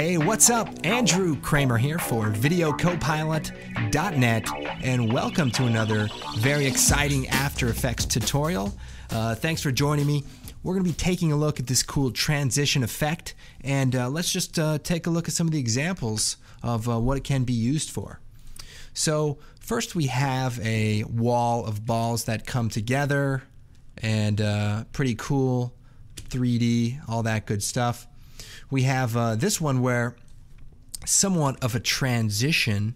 Hey, what's up? Andrew Kramer here for VideoCopilot.net, and welcome to another very exciting After Effects tutorial. Thanks for joining me. We're going to be taking a look at this cool transition effect, and let's just take a look at some of the examples of what it can be used for. So first we have a wall of balls that come together, and pretty cool, 3D, all that good stuff. We have this one where somewhat of a transition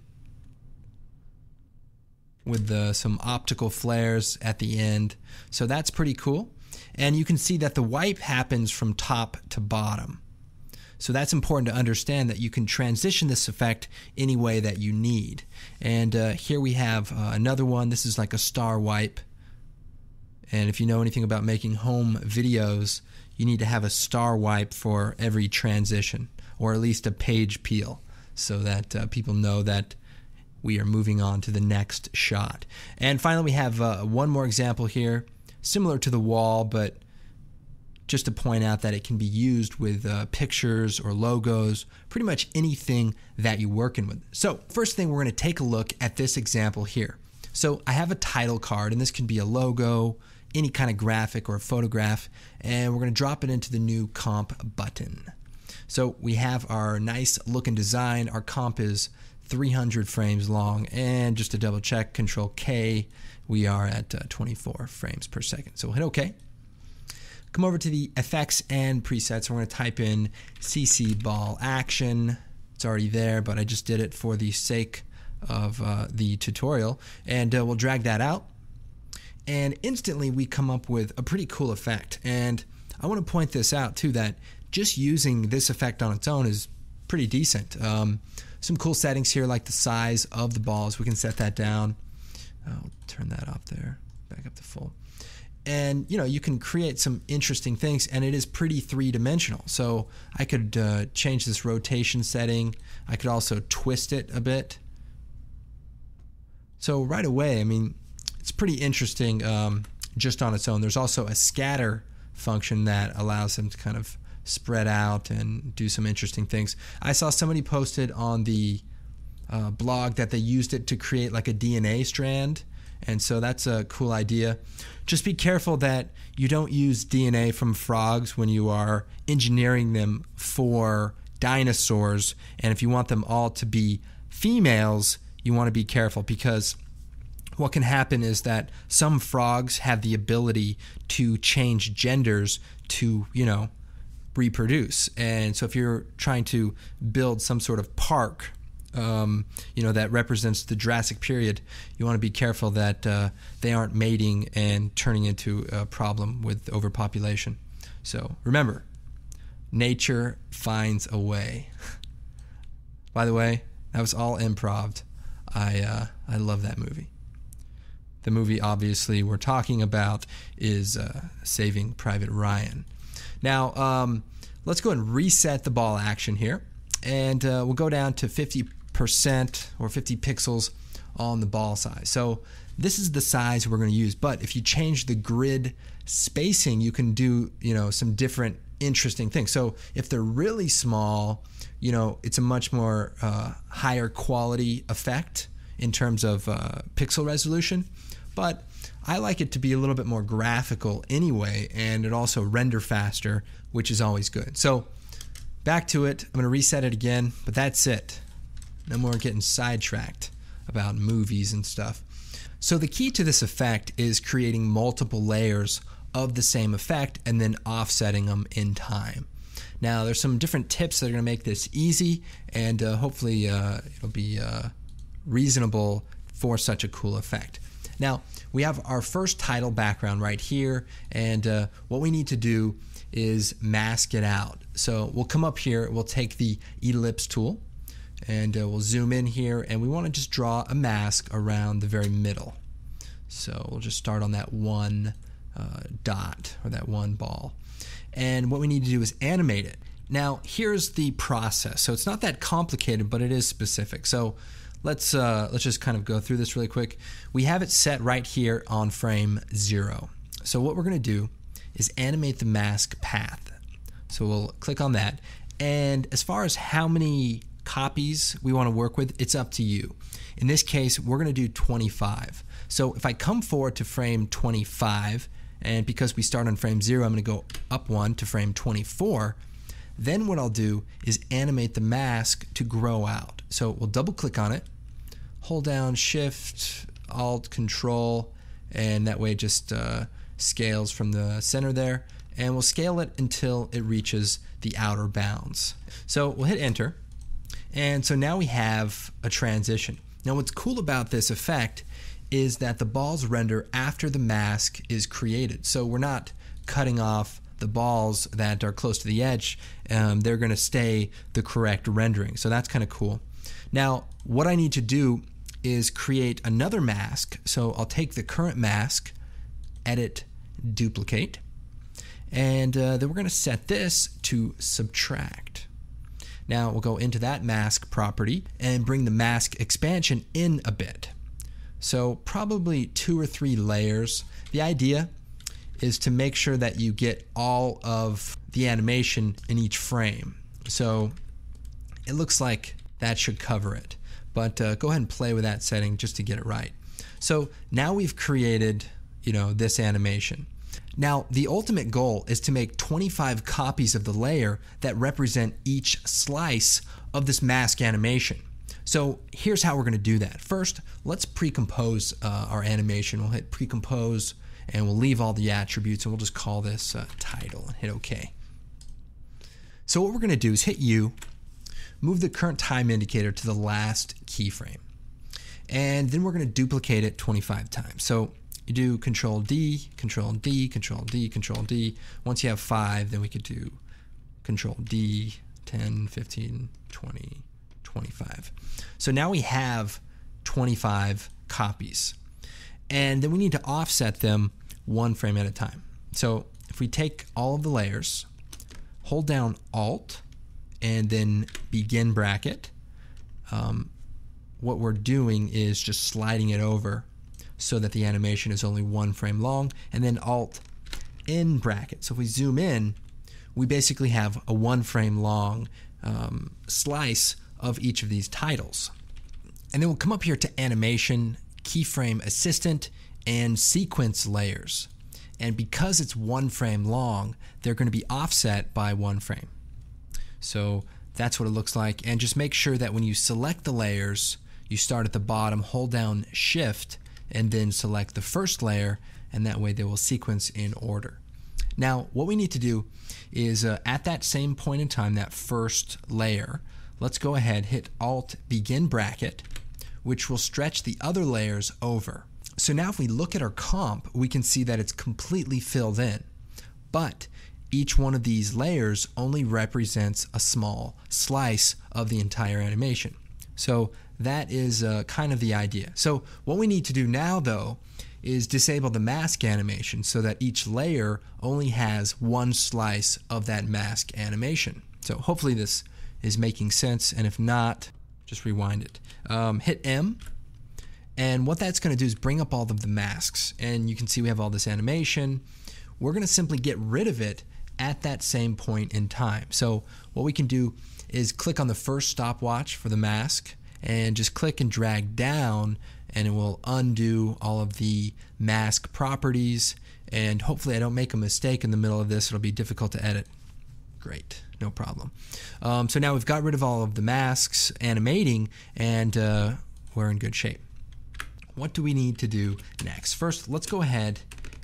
with some optical flares at the end. So that's pretty cool. And you can see that the wipe happens from top to bottom. So that's important to understand, that you can transition this effect any way that you need. And here we have another one. This is like a star wipe. And if you know anything about making home videos, you need to have a star wipe for every transition, or at least a page peel, so that people know that we are moving on to the next shot. And finally, we have one more example here, similar to the wall, but just to point out that it can be used with pictures or logos, pretty much anything that you're working with. So first thing, we're going to take a look at this example here. So I have a title card, and this can be a logo, any kind of graphic or a photograph, and we're going to drop it into the new comp button. So we have our nice looking design. Our comp is 300 frames long, and just to double check, Control K, we are at 24 frames per second. So we'll hit OK. Come over to the effects and presets. We're going to type in CC Ball Action. It's already there, but I just did it for the sake of the tutorial, and we'll drag that out. And instantly we come up with a pretty cool effect. And I want to point this out too, that just using this effect on its own is pretty decent. Some cool settings here, like the size of the balls. We can set that down. I'll turn that up there, back up to full. And you know, you can create some interesting things, and it is pretty three-dimensional. So I could change this rotation setting. I could also twist it a bit. So right away, I mean, it's pretty interesting just on its own. There's also a scatter function that allows them to kind of spread out and do some interesting things. I saw somebody posted on the blog that they used it to create like a DNA strand, and so that's a cool idea. Just be careful that you don't use DNA from frogs when you are engineering them for dinosaurs, and if you want them all to be females, you want to be careful, because what can happen is that some frogs have the ability to change genders to, you know, reproduce. And so if you're trying to build some sort of park, you know, that represents the Jurassic period, you want to be careful that they aren't mating and turning into a problem with overpopulation. So remember, nature finds a way. By the way, that was all improv. I love that movie. The movie, obviously, we're talking about is Saving Private Ryan. Now, let's go and reset the ball action here. And we'll go down to 50% or 50 pixels on the ball size. So this is the size we're going to use. But if you change the grid spacing, you can do, you know, some different interesting things. So if they're really small, you know, it's a much more higher quality effect in terms of pixel resolution. But I like it to be a little bit more graphical anyway, and it also render faster, which is always good. So back to it. I'm going to reset it again, but that's it. No more getting sidetracked about movies and stuff. So the key to this effect is creating multiple layers of the same effect and then offsetting them in time. Now, there's some different tips that are going to make this easy, and hopefully it'll be reasonable for such a cool effect. Now, we have our first title background right here, and what we need to do is mask it out. So we'll come up here, we'll take the ellipse tool, and we'll zoom in here, and we want to just draw a mask around the very middle. So we'll just start on that one dot, or that one ball. And what we need to do is animate it. Now, here's the process. So it's not that complicated, but it is specific. So let's just kind of go through this really quick. We have it set right here on frame 0. So what we're going to do is animate the mask path. So we'll click on that, And as far as how many copies we want to work with, it's up to you. In this case, we're going to do 25. So if I come forward to frame 25, and because we start on frame 0, I'm going to go up 1 to frame 24, then what I'll do is animate the mask to grow out. So we'll double click on it, hold down Shift, Alt, Control, and that way it just scales from the center there, and we'll scale it until it reaches the outer bounds. So we'll hit enter, and so now we have a transition. Now what's cool about this effect is that the balls render after the mask is created. So we're not cutting off the balls that are close to the edge. They're going to stay the correct rendering. So that's kind of cool. Now what I need to do is create another mask. So I'll take the current mask, edit, duplicate, and then we're going to set this to subtract. Now we'll go into that mask property and bring the mask expansion in a bit. So probably 2 or 3 layers. The idea is to make sure that you get all of the animation in each frame. So it looks like that should cover it. But go ahead and play with that setting just to get it right. So now we've created, this animation. Now the ultimate goal is to make 25 copies of the layer that represent each slice of this mask animation. So here's how we're going to do that. First, let's pre-compose our animation. We'll hit pre-compose, and we'll leave all the attributes, and we'll just call this title and hit OK. So what we're going to do is hit U, move the current time indicator to the last keyframe, and then we're going to duplicate it 25 times. So you do Control D, Control D, Control D, Control D. Once you have 5, then we could do Control D, 10, 15, 20, 25. So now we have 25 copies. And then we need to offset them 1 frame at a time. So if we take all of the layers, hold down Alt, and then begin bracket, what we're doing is just sliding it over so that the animation is only 1 frame long, and then Alt in bracket. So if we zoom in, we basically have a 1 frame long slice of each of these titles. And then we'll come up here to Animation, Keyframe Assistant, and Sequence Layers. And because it's 1 frame long, they're going to be offset by 1 frame. So that's what it looks like. And just make sure that when you select the layers, you start at the bottom, hold down Shift, and then select the first layer, and that way they will sequence in order. Now what we need to do is at that same point in time, that first layer, let's go ahead, hit Alt, begin bracket, which will stretch the other layers over. So now if we look at our comp, we can see that it's completely filled in. But each one of these layers only represents a small slice of the entire animation. So that is kind of the idea. So what we need to do now, though, is disable the mask animation so that each layer only has 1 slice of that mask animation. So hopefully this is making sense, and if not, just rewind it. Hit M, and what that's going to do is bring up all of the masks, and you can see we have all this animation. We're going to simply get rid of it at that same point in time. So what we can do is click on the first stopwatch for the mask, and just click and drag down, and it will undo all of the mask properties, and hopefully I don't make a mistake in the middle of this. It'll be difficult to edit. Great, no problem. So now we've got rid of all of the masks animating, and we're in good shape. What do we need to do next? First, let's go ahead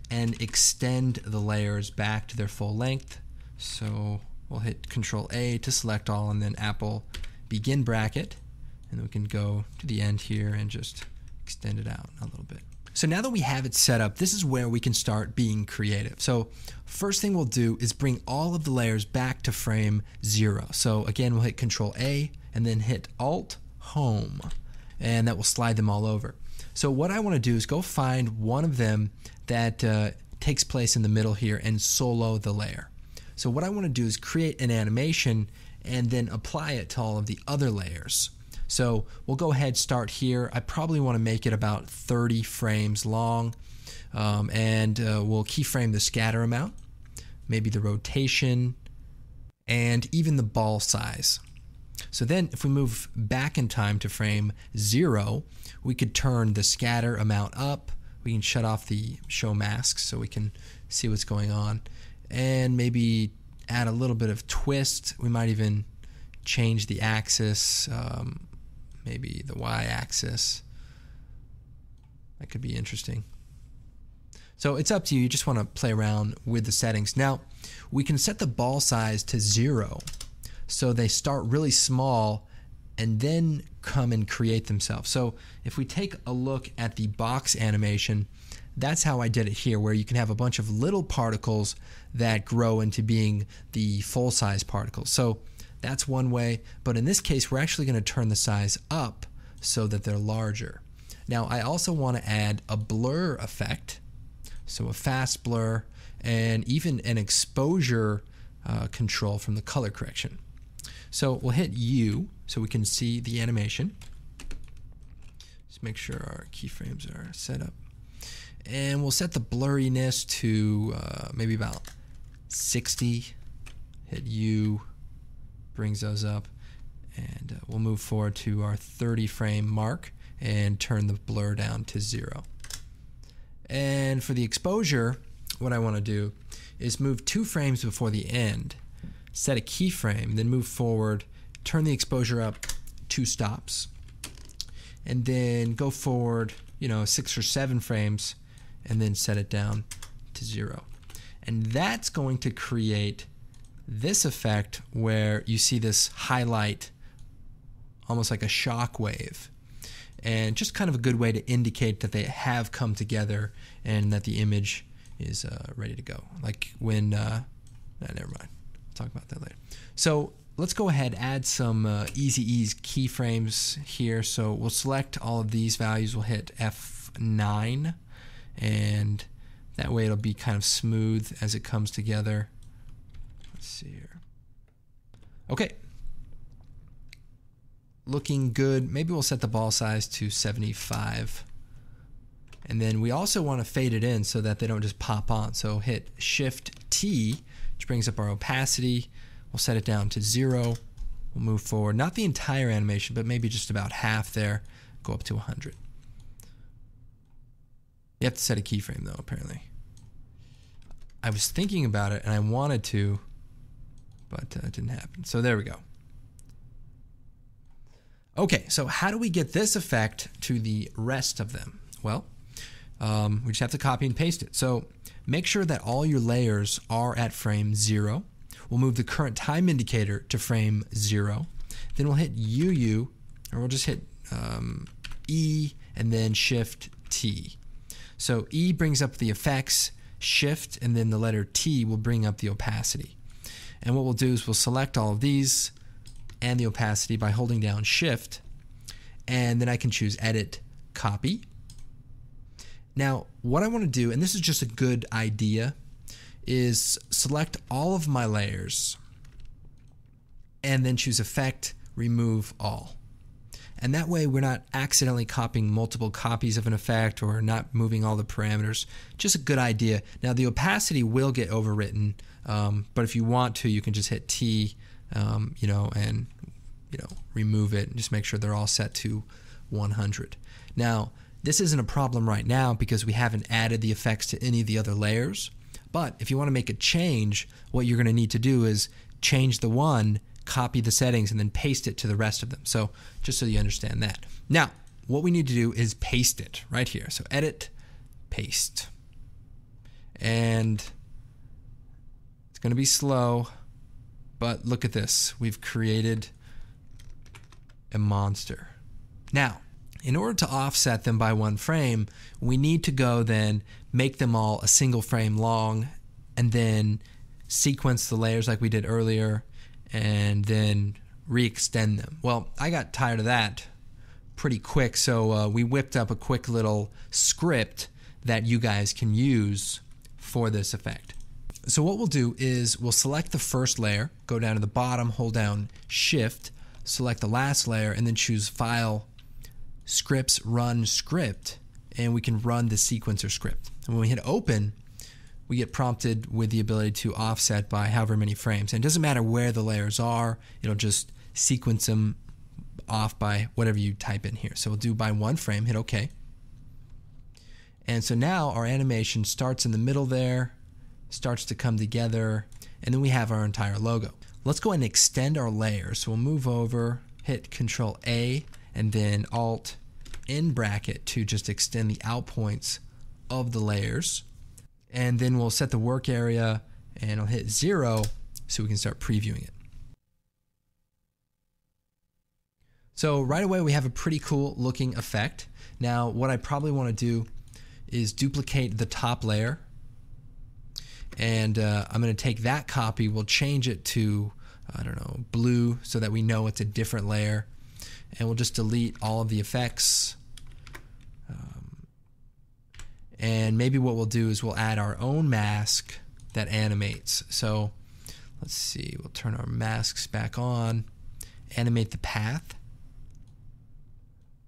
and extend the layers back to their full length. So we'll hit Control A to select all, and then Apple begin bracket, and then we can go to the end here and just extend it out a little bit. So now that we have it set up, this is where we can start being creative. So first thing we'll do is bring all of the layers back to frame 0. So again, we'll hit Control A and then hit Alt Home, and that will slide them all over. So what I want to do is go find one of them that takes place in the middle here and solo the layer. So what I want to do is create an animation and then apply it to all of the other layers. So we'll go ahead, start here. I probably want to make it about 30 frames long, and we'll keyframe the scatter amount, maybe the rotation, and even the ball size. So then if we move back in time to frame 0, we could turn the scatter amount up. We can shut off the show masks so we can see what's going on, and maybe add a little bit of twist. We might even change the axis, maybe the y-axis. That could be interesting. So it's up to you. You just want to play around with the settings. Now, we can set the ball size to 0, so they start really small and then come and create themselves. So if we take a look at the box animation, that's how I did it here, where you can have a bunch of little particles that grow into being the full-size particles. So that's one way, but in this case, we're actually going to turn the size up so that they're larger. Now, I also want to add a blur effect, so a fast blur, and even an exposure control from the color correction. So we'll hit U so we can see the animation. Just make sure our keyframes are set up. And we'll set the blurriness to maybe about 60. Hit U, brings those up. And we'll move forward to our 30 frame mark and turn the blur down to 0. And for the exposure, what I want to do is move 2 frames before the end, set a keyframe, then move forward, turn the exposure up 2 stops, and then go forward, 6 or 7 frames, and then set it down to 0. And that's going to create this effect where you see this highlight almost like a shock wave. And just kind of a good way to indicate that they have come together and that the image is ready to go. Like when, never mind. I'll talk about that later. So let's go ahead, add some easy ease keyframes here. So we'll select all of these values. We'll hit F9, and that way it'll be kind of smooth as it comes together. Let's see here. Okay. Looking good. Maybe we'll set the ball size to 75. And then we also want to fade it in so that they don't just pop on. So hit Shift T, which brings up our opacity. We'll set it down to 0. We'll move forward. Not the entire animation, but maybe just about half there. Go up to 100. You have to set a keyframe though, apparently. I was thinking about it and I wanted to, but it didn't happen. So there we go. Okay, so how do we get this effect to the rest of them? Well, we just have to copy and paste it. So make sure that all your layers are at frame 0. We'll move the current time indicator to frame 0. Then we'll hit UU, or we'll just hit E and then Shift T. So E brings up the effects, Shift, and then the letter T will bring up the opacity. And what we'll do is we'll select all of these and the opacity by holding down Shift, and then I can choose Edit, Copy. Now, what I want to do, and this is just a good idea, is select all of my layers and then choose Effect, Remove All. And that way we're not accidentally copying multiple copies of an effect or not moving all the parameters. Just a good idea. Now, the opacity will get overwritten, but if you want to, you can just hit T, and remove it and just make sure they're all set to 100. Now, this isn't a problem right now because we haven't added the effects to any of the other layers. But if you want to make a change, what you're going to need to do is change the one, copy the settings, and then paste it to the rest of them. So just so you understand that. Now, what we need to do is paste it right here. So Edit, Paste. And it's going to be slow, but look at this. We've created a monster. Now, in order to offset them by 1 frame, we need to go then make them all a single frame long and then sequence the layers like we did earlier and then re-extend them. Well, I got tired of that pretty quick, so we whipped up a quick little script that you guys can use for this effect. So what we'll do is we'll select the first layer, go down to the bottom, hold down Shift, select the last layer, and then choose File, Scripts, Run Script, and we can run the sequencer script. And when we hit Open, we get prompted with the ability to offset by however many frames. And it doesn't matter where the layers are, it'll just sequence them off by whatever you type in here. So we'll do by 1 frame, hit OK. And so now our animation starts in the middle there, starts to come together, and then we have our entire logo. Let's go ahead and extend our layers. So we'll move over, hit Control A, and then Alt in bracket to just extend the out points of the layers. And then we'll set the work area and I'll hit 0 so we can start previewing it. So right away we have a pretty cool looking effect. Now what I probably want to do is duplicate the top layer, and I'm going to take that copy, we'll change it to, I don't know, blue so that we know it's a different layer, and we'll just delete all of the effects. And maybe what we'll do is we'll add our own mask that animates. So let's see, we'll turn our masks back on, animate the path.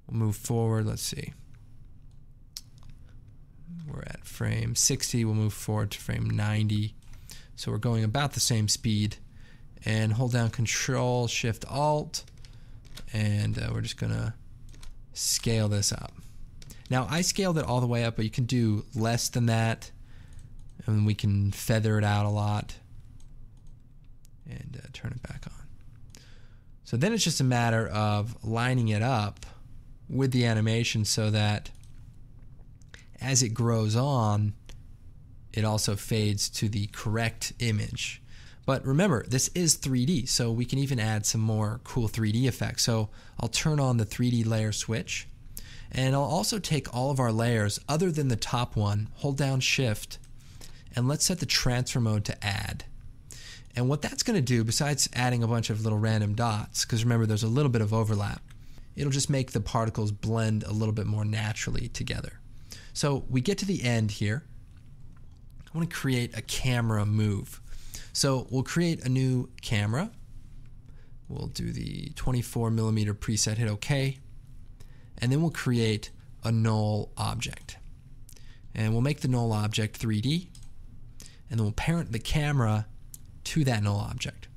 We'll move forward, let's see. We're at frame 60, we'll move forward to frame 90. So we're going about the same speed. And hold down Control, Shift, Alt, and we're just gonna scale this up. Now I scaled it all the way up, but you can do less than that, and we can feather it out a lot and turn it back on. So then it's just a matter of lining it up with the animation so that as it grows on, it also fades to the correct image. But remember, this is 3D, so we can even add some more cool 3D effects. So I'll turn on the 3D layer switch, and I'll also take all of our layers other than the top one, hold down Shift, and let's set the transfer mode to add. And what that's going to do, besides adding a bunch of little random dots, because remember there's a little bit of overlap, it'll just make the particles blend a little bit more naturally together. So we get to the end here. I want to create a camera move. So we'll create a new camera. We'll do the 24mm preset, hit OK. And then we'll create a null object. And we'll make the null object 3D. And then we'll parent the camera to that null object.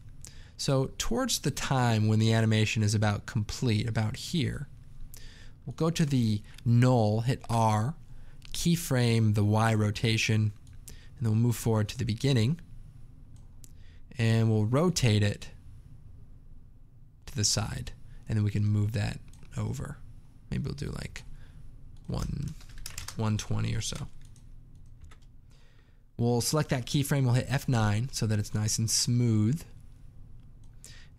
So towards the time when the animation is about complete, about here, we'll go to the null, hit R, keyframe the Y rotation, and then we'll move forward to the beginning, and we'll rotate it to the side, and then we can move that over. Maybe we'll do like 120 or so. We'll select that keyframe, we'll hit F9 so that it's nice and smooth.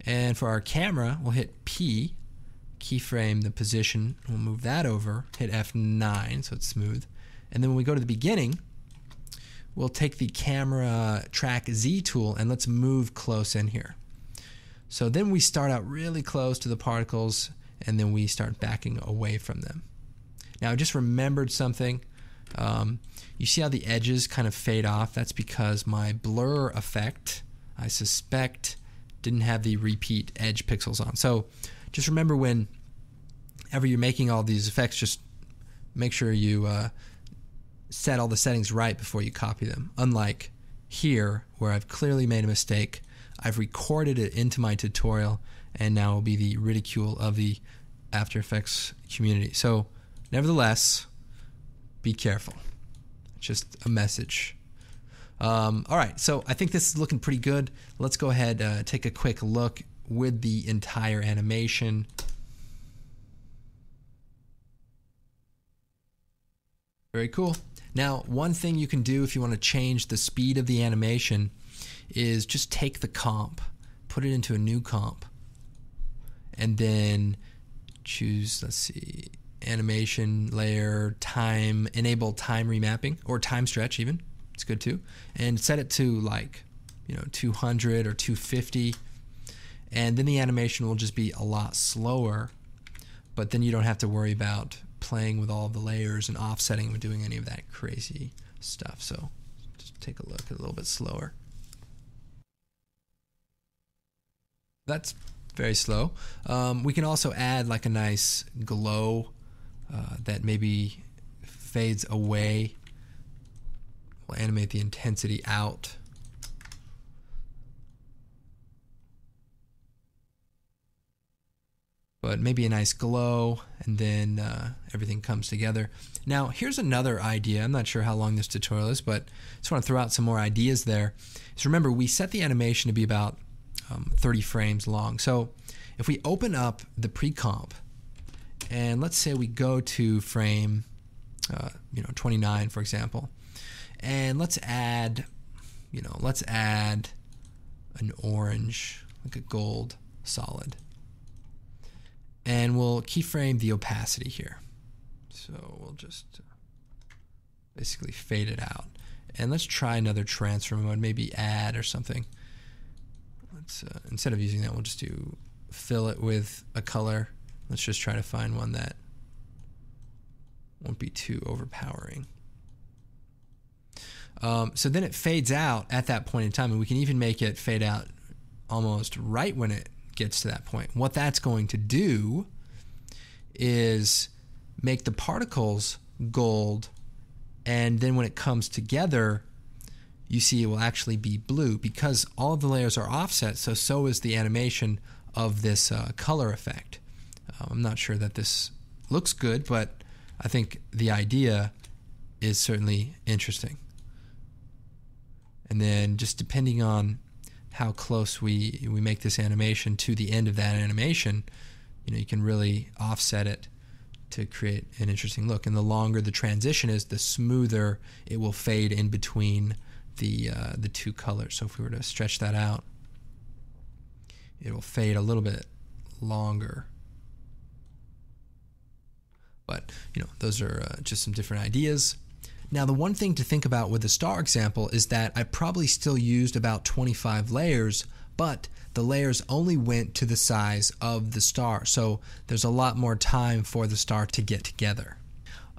And for our camera, we'll hit P, keyframe the position, we'll move that over, hit F9 so it's smooth. And then when we go to the beginning, we'll take the camera track Z tool and let's move close in here. So then we start out really close to the particles and then we start backing away from them. Now I just remembered something. You see how the edges kind of fade off? That's because my blur effect, I suspect, didn't have the repeat edge pixels on. So just remember whenever you're making all these effects, just make sure you set all the settings right before you copy them. Unlike here, where I've clearly made a mistake, I've recorded it into my tutorial, and now will be the ridicule of the After Effects community. So, nevertheless, be careful. Just a message. All right, so I think this is looking pretty good. Let's go ahead, take a quick look with the entire animation. Very cool. Now, one thing you can do if you want to change the speed of the animation is just take the comp, put it into a new comp, and then choose, let's see, animation layer, time, enable time remapping, or time stretch even. It's good too. And set it to like, 200 or 250, and then the animation will just be a lot slower, but then you don't have to worry about playing with all the layers and offsetting and doing any of that crazy stuff. So just take a look at a little bit slower. That's very slow. We can also add like a nice glow that maybe fades away. We'll animate the intensity out. But maybe a nice glow, and then everything comes together. Now, here's another idea. I'm not sure how long this tutorial is, but I just want to throw out some more ideas there. So remember, we set the animation to be about 30 frames long. So if we open up the pre-comp, and let's say we go to frame 29, for example, and let's add an orange, like a gold solid. And we'll keyframe the opacity here. So we'll just basically fade it out. And let's try another transfer mode, maybe add or something. Let's instead of using that, we'll just do fill it with a color. Let's just try to find one that won't be too overpowering. So then it fades out at that point in time, and we can even make it fade out almost right when it gets to that point. What that's going to do is make the particles gold, and then when it comes together, you see it will actually be blue because all of the layers are offset, so is the animation of this color effect. I'm not sure that this looks good, but I think the idea is certainly interesting. And then just depending on how close we make this animation to the end of that animation, you can really offset it to create an interesting look. And the longer the transition is, the smoother it will fade in between the two colors. So if we were to stretch that out, it will fade a little bit longer. But those are just some different ideas. Now, the one thing to think about with the star example is that I probably still used about 25 layers, but the layers only went to the size of the star. So there's a lot more time for the star to get together.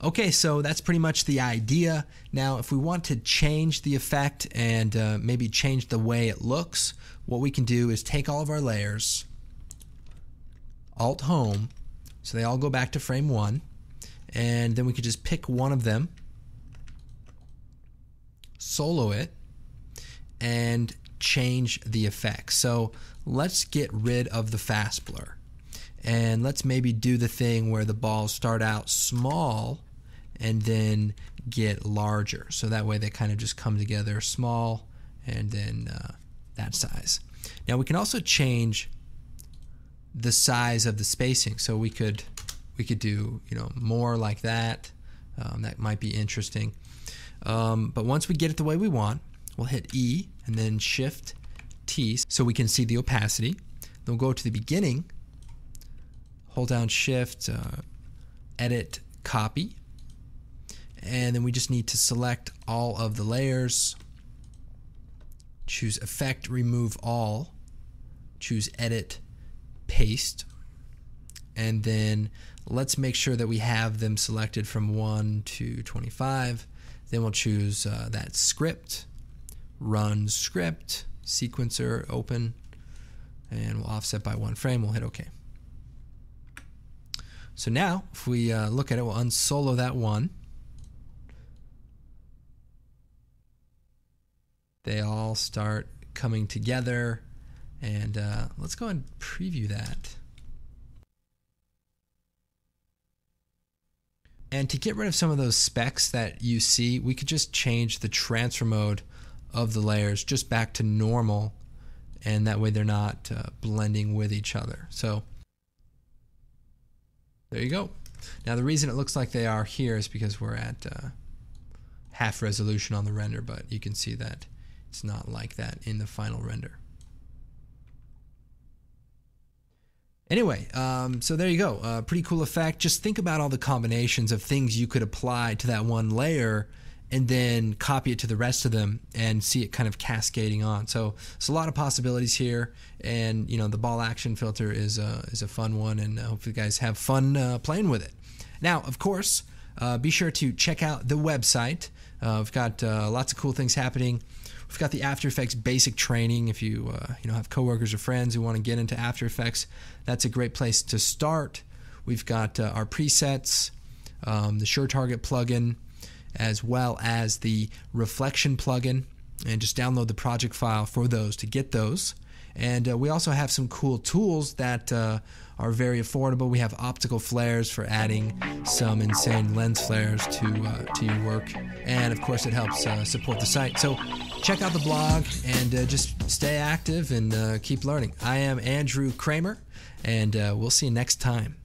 Okay, so that's pretty much the idea. Now, if we want to change the effect and maybe change the way it looks, what we can do is take all of our layers, Alt-Home, so they all go back to frame 1, and then we could just pick one of them, solo it, and change the effects. So let's get rid of the fast blur, and let's maybe do the thing where the balls start out small and then get larger, so that way they kind of just come together small and then that size. Now we can also change the size of the spacing, so we could do more like that. That might be interesting. But once we get it the way we want, we'll hit E and then Shift T so we can see the opacity. Then we'll go to the beginning, hold down Shift, edit, copy, and then we just need to select all of the layers, choose Effect, remove all, choose Edit, paste, and then let's make sure that we have them selected from 1 to 25. Then we'll choose that script, run script, sequencer, open, and we'll offset by 1 frame. We'll hit OK. So now, if we look at it, we'll unsolo that one. They all start coming together, and let's go and preview that. And to get rid of some of those specks that you see, we could just change the transfer mode of the layers just back to normal, and that way they're not blending with each other. So there you go. Now the reason it looks like they are here is because we're at half resolution on the render, but you can see that it's not like that in the final render. Anyway, so there you go. Pretty cool effect. Just think about all the combinations of things you could apply to that one layer and then copy it to the rest of them and see it kind of cascading on. So it's a lot of possibilities here, and the ball action filter is a fun one, and hopefully you guys have fun playing with it. Now, of course, be sure to check out the website. We've got lots of cool things happening. We've got the After Effects basic training. If you have coworkers or friends who want to get into After Effects, that's a great place to start. We've got our presets, the Sure Target plugin, as well as the reflection plugin, and just download the project file for those to get those. And we also have some cool tools that are very affordable. We have optical flares for adding some insane lens flares to your work. And of course, it helps support the site. So check out the blog and just stay active and keep learning. I am Andrew Kramer, and we'll see you next time.